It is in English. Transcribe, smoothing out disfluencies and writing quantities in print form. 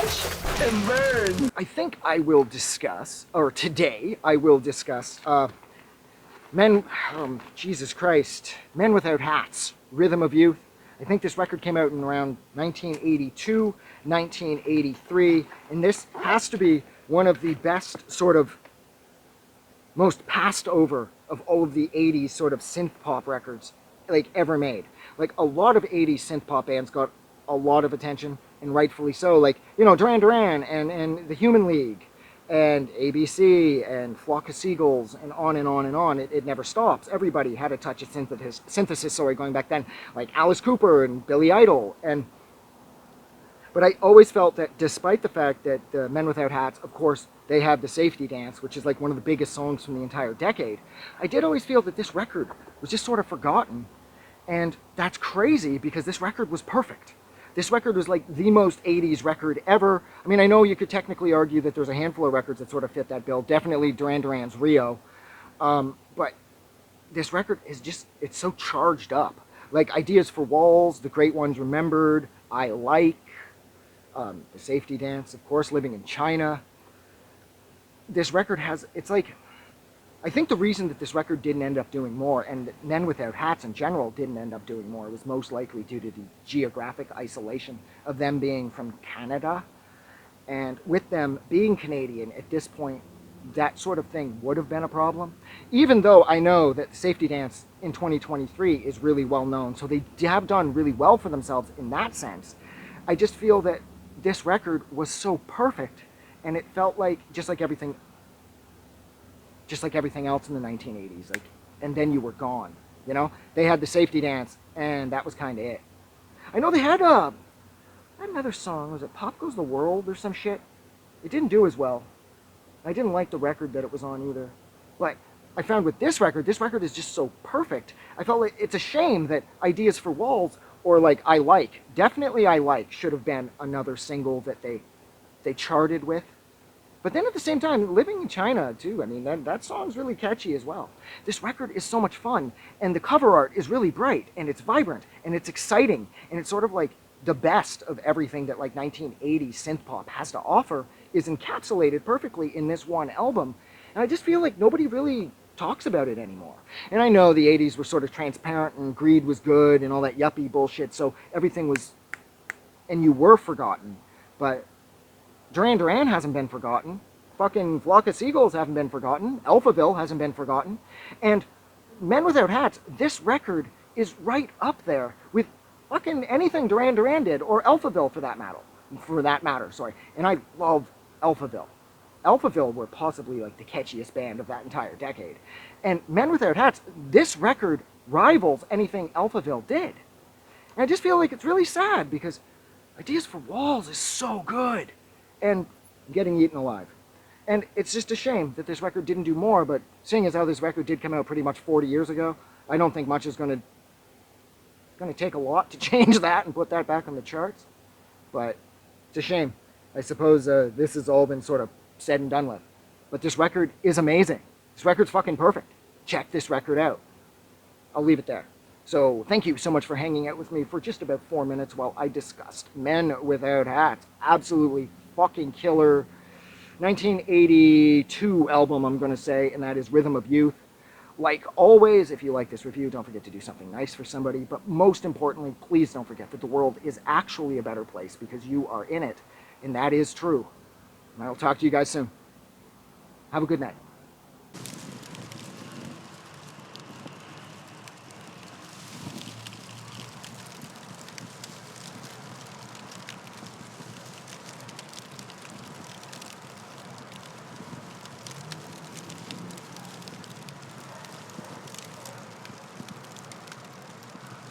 Watch and burn. I think I will discuss, or today I will discuss, Jesus Christ, Men Without Hats, Rhythm of Youth. I think this record came out in around 1982, 1983, and this has to be one of the best sort of most passed over of all of the 80s sort of synth pop records like ever made. Like a lot of 80s synth pop bands got a lot of attention, and rightfully so. Like, you know, Duran Duran and the Human League and ABC and Flock of Seagulls and on and on and on. It never stops. Everybody had a touch of synthesis, going back then, like Alice Cooper and Billy Idol. But I always felt that despite the fact that Men Without Hats, of course, they have the Safety Dance, which is like one of the biggest songs from the entire decade, I did always feel that this record was just sort of forgotten. And that's crazy because this record was perfect. This record was like the most 80s record ever. I mean, I know you could technically argue that there's a handful of records that sort of fit that bill. Definitely Duran Duran's Rio. But this record is just, it's so charged up. Like Ideas for Walls, The Great Ones Remembered, I Like, the Safety Dance, of course, Living in China. This record has, it's like, I think the reason that this record didn't end up doing more, and Men Without Hats in general didn't end up doing more, was most likely due to the geographic isolation of them being from Canada. And with them being Canadian at this point, that sort of thing would have been a problem. Even though I know that the Safety Dance in 2023 is really well known, so they have done really well for themselves in that sense. I just feel that this record was so perfect, and it felt like just like everything else in the 1980s, like, and then you were gone, you know? They had the Safety Dance, and that was kind of it. I know they had another song, was it Pop Goes the World or some shit? It didn't do as well. I didn't like the record that it was on either. But I found with this record is just so perfect. I felt like it's a shame that Ideas for Walls or like I Like, definitely I Like, should have been another single that they charted with. But then at the same time, Living in China, too, I mean, that song's really catchy as well. This record is so much fun, and the cover art is really bright, and it's vibrant, and it's exciting, and it's sort of like the best of everything that like 1980s synth pop has to offer is encapsulated perfectly in this one album. And I just feel like nobody really talks about it anymore. And I know the 80s were sort of transparent, and greed was good, and all that yuppie bullshit, so everything was, and you were forgotten, but Duran Duran hasn't been forgotten. Fucking Flock of Seagulls haven't been forgotten. Alphaville hasn't been forgotten. And Men Without Hats, this record is right up there with fucking anything Duran Duran did, or Alphaville for that matter. And I love Alphaville. Alphaville were possibly like the catchiest band of that entire decade. And Men Without Hats, this record rivals anything Alphaville did. And I just feel like it's really sad because Ideas for Walls is so good. And Getting Eaten Alive. And it's just a shame that this record didn't do more, but seeing as how this record did come out pretty much 40 years ago, I don't think much is going to take a lot to change that and put that back on the charts. But it's a shame. I suppose this has all been sort of said and done with. But this record is amazing. This record's fucking perfect. Check this record out. I'll leave it there. So thank you so much for hanging out with me for just about 4 minutes while I discussed Men Without Hats. Absolutely fucking killer 1982 album, I'm going to say, and that is Rhythm of Youth. Like always, if you like this review, don't forget to do something nice for somebody, but most importantly, please don't forget that the world is actually a better place because you are in it, and that is true. And I'll talk to you guys soon. Have a good night.